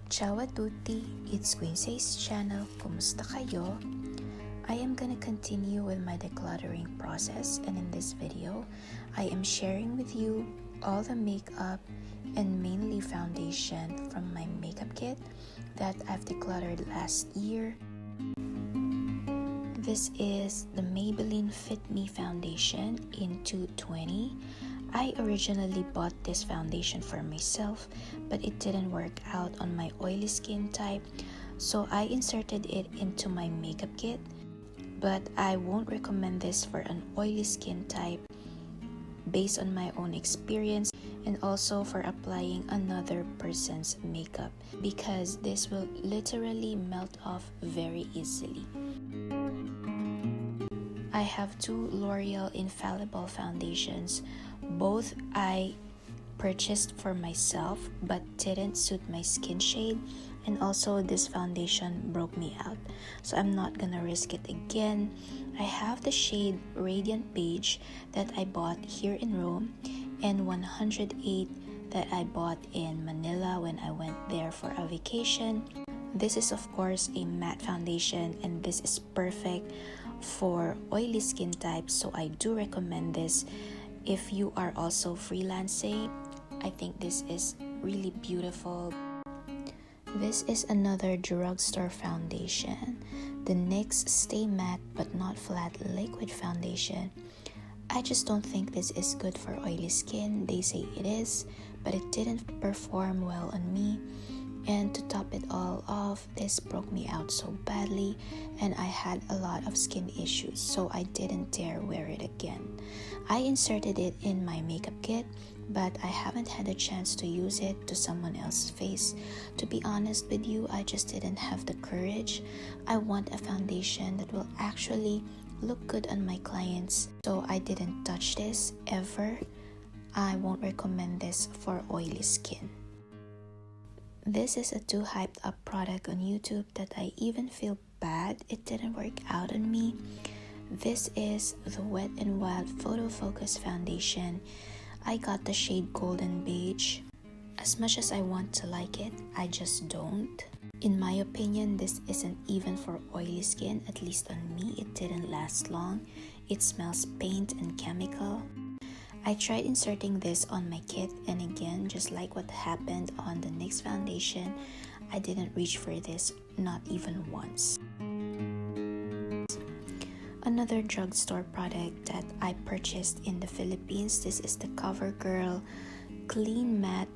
Ciao a tutti, it's Kquinze's channel. Kumusta kayo? I am gonna continue with my decluttering process, and in this video, I am sharing with you all the makeup and mainly foundation from my makeup kit that I've decluttered last year. This is the Maybelline Fit Me foundation in 220. I originally bought this foundation for myself, but it didn't work out on my oily skin type, so I inserted it into my makeup kit. But I won't recommend this for an oily skin type based on my own experience and also for applying another person's makeup, because this will literally melt off very easily. I have two L'Oreal Infallible foundations. Both I purchased for myself but didn't suit my skin shade, and also this foundation broke me out, so I'm not gonna risk it again. I have the shade Radiant Beige that I bought here in Rome and 108 that I bought in Manila when I went there for a vacation. This is of course a matte foundation, and this is perfect for oily skin types, so I do recommend this if you are also freelancing. I think this is really beautiful. This is another drugstore foundation, the NYX Stay Matte But Not Flat Liquid Foundation. I just don't think this is good for oily skin. They say it is, but it didn't perform well on me. And to top it all off, this broke me out so badly, and I had a lot of skin issues, so I didn't dare wear it again. I inserted it in my makeup kit, but I haven't had a chance to use it to someone else's face. To be honest with you, I just didn't have the courage. I want a foundation that will actually look good on my clients, so I didn't touch this ever. I won't recommend this for oily skin. This is a too hyped up product on YouTube that I even feel bad it didn't work out on me. This is the Wet n Wild Photo Focus Foundation. I got the shade Golden Beige. As much as I want to like it, I just don't. In my opinion, this isn't even for oily skin. At least on me, it didn't last long. It smells paint and chemical. I tried inserting this on my kit, and again, just like what happened on the NYX foundation, I didn't reach for this, not even once. Another drugstore product that I purchased in the Philippines, this is the CoverGirl Clean Matte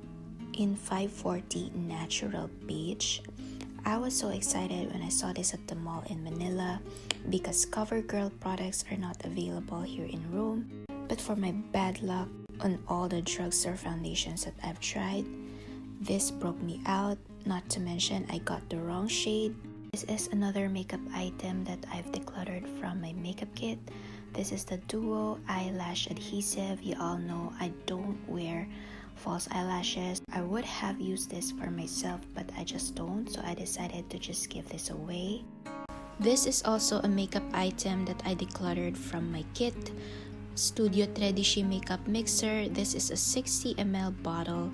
in 540 Natural Beige. I was so excited when I saw this at the mall in Manila because CoverGirl products are not available here in Rome. But for my bad luck, on all the drugstore foundations that I've tried, this broke me out. Not to mention, I got the wrong shade. This is another makeup item that I've decluttered from my makeup kit. This is the Duo Eyelash Adhesive. You all know I don't wear false eyelashes. I would have used this for myself, but I just don't, so I decided to just give this away. This is also a makeup item that I decluttered from my kit. Studio Tredici Makeup Mixer. This is a 60 ml bottle.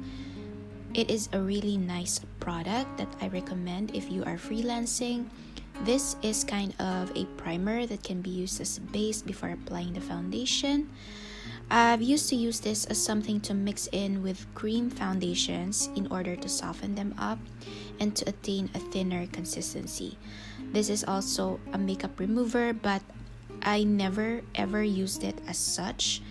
It is a really nice product that I recommend if you are freelancing. This is kind of a primer that can be used as a base before applying the foundation. I've used to use this as something to mix in with cream foundations in order to soften them up and to attain a thinner consistency. This is also a makeup remover, but I never ever used it as such.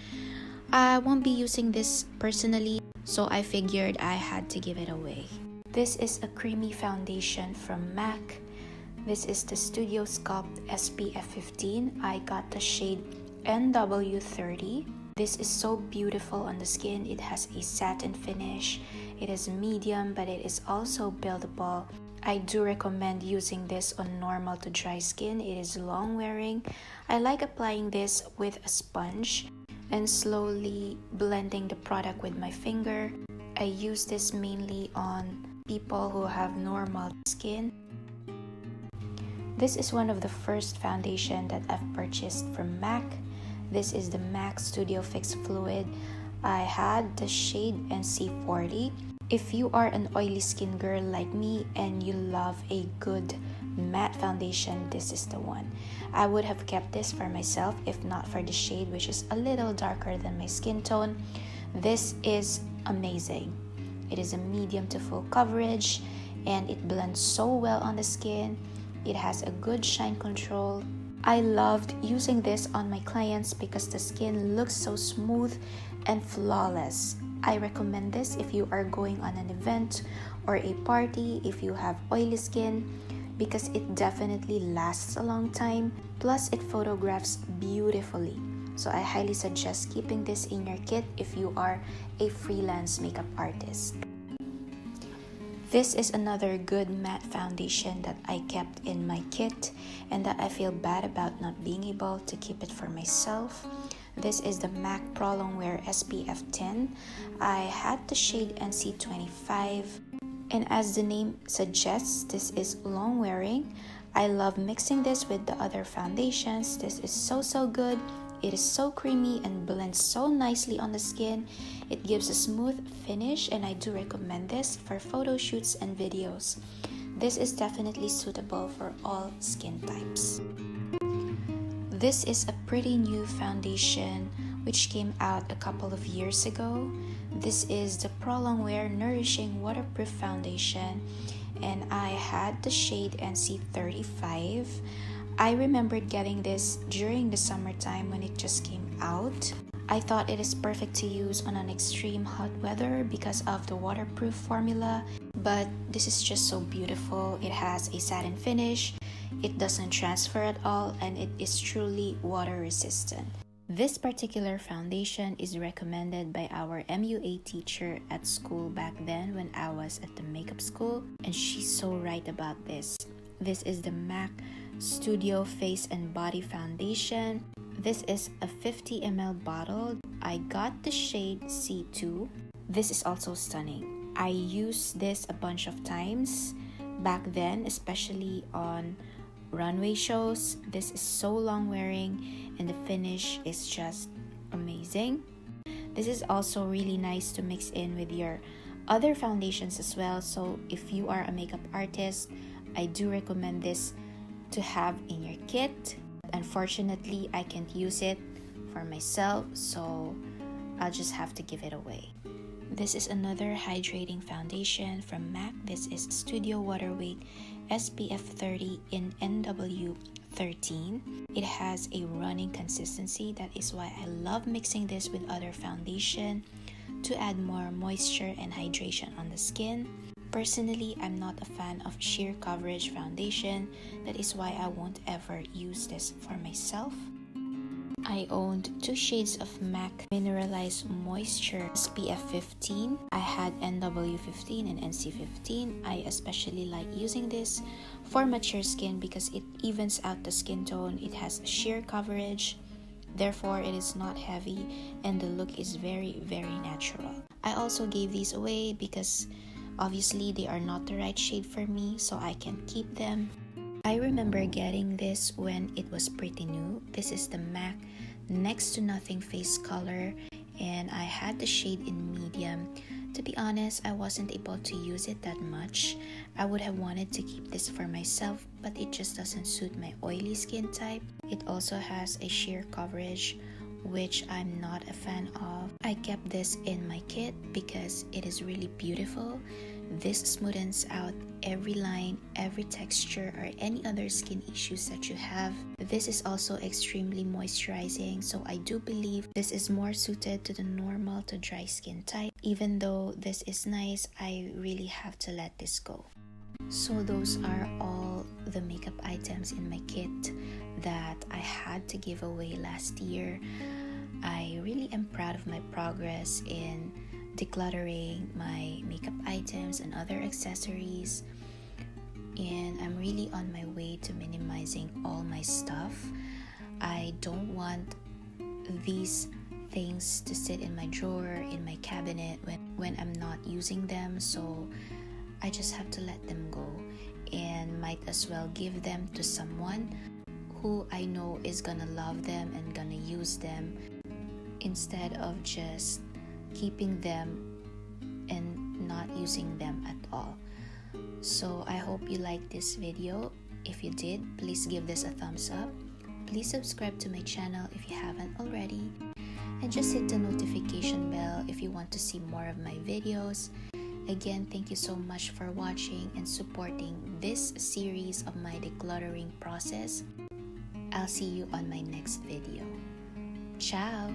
I won't be using this personally, so I figured I had to give it away. This is a creamy foundation from MAC. This is the Studio Sculpt SPF 15. I got the shade NW30. This is so beautiful on the skin. It has a satin finish. It is medium, but it is also buildable. I do recommend using this on normal to dry skin. It is long wearing. I like applying this with a sponge and slowly blending the product with my finger. I use this mainly on people who have normal skin. This is one of the first foundation that I've purchased from MAC. This is the MAC Studio Fix Fluid. I had the shade NC40. If you are an oily skin girl like me and you love a good matte foundation, this is the one. I would have kept this for myself if not for the shade, which is a little darker than my skin tone. This is amazing. It is a medium to full coverage and it blends so well on the skin. It has a good shine control. I loved using this on my clients because the skin looks so smooth and flawless. I recommend this if you are going on an event or a party if you have oily skin, because it definitely lasts a long time, plus it photographs beautifully. So I highly suggest keeping this in your kit if you are a freelance makeup artist. This is another good matte foundation that I kept in my kit and that I feel bad about not being able to keep it for myself. This is the MAC Pro Longwear SPF 10. I had the shade NC25, and as the name suggests, this is long wearing. I love mixing this with the other foundations. This is so good. It is so creamy and blends so nicely on the skin. It gives a smooth finish and I do recommend this for photo shoots and videos. This is definitely suitable for all skin types. This is a pretty new foundation which came out a couple of years ago. This is the Pro Longwear Nourishing Waterproof Foundation and I had the shade NC35. I remembered getting this during the summertime when it just came out. I thought it is perfect to use on an extreme hot weather because of the waterproof formula, but this is just so beautiful. It has a satin finish, it doesn't transfer at all, and it is truly water resistant. This particular foundation is recommended by our MUA teacher at school back then when I was at the makeup school, and she's so right about this. This is the MAC Studio Face and Body Foundation. This is a 50 ml bottle. I got the shade C2. This is also stunning. I used this a bunch of times back then, especially on runway shows. This is so long wearing and the finish is just amazing. This is also really nice to mix in with your other foundations as well. So if you are a makeup artist, I do recommend this to have in your kit. Unfortunately, I can't use it for myself, so I'll just have to give it away. This is another hydrating foundation from MAC. This is Studio Water Weight SPF 30 in NW13. It has a running consistency. That is why I love mixing this with other foundation to add more moisture and hydration on the skin. Personally, I'm not a fan of sheer coverage foundation. That is why I won't ever use this for myself. I owned 2 shades of MAC Mineralized Moisture SPF 15. I had NW15 and NC15. I especially like using this for mature skin because it evens out the skin tone. It has sheer coverage. Therefore, it is not heavy and the look is very natural. I also gave these away because obviously they are not the right shade for me, so I can keep them. I remember getting this when it was pretty new. This is the MAC Next to Nothing Face Color and I had the shade in medium. To be honest, I wasn't able to use it that much. I would have wanted to keep this for myself, but it just doesn't suit my oily skin type. It also has a sheer coverage, which I'm not a fan of. I kept this in my kit because it is really beautiful. This smoothens out every line, every texture, or any other skin issues that you have. This is also extremely moisturizing, so I do believe this is more suited to the normal to dry skin type. Even though this is nice, I really have to let this go. So those are all the makeup items in my kit that I had to give away last year. I really am proud of my progress in decluttering my makeup items and other accessories, and I'm really on my way to minimizing all my stuff. I don't want these things to sit in my drawer, in my cabinet when I'm not using them, so I just have to let them go and might as well give them to someone who I know is gonna love them and gonna use them, instead of just keeping them and not using them at all. So I hope you liked this video. If you did, please give this a thumbs up. Please subscribe to my channel if you haven't already. And just hit the notification bell if you want to see more of my videos. Again, thank you so much for watching and supporting this series of my decluttering process. I'll see you on my next video. Ciao!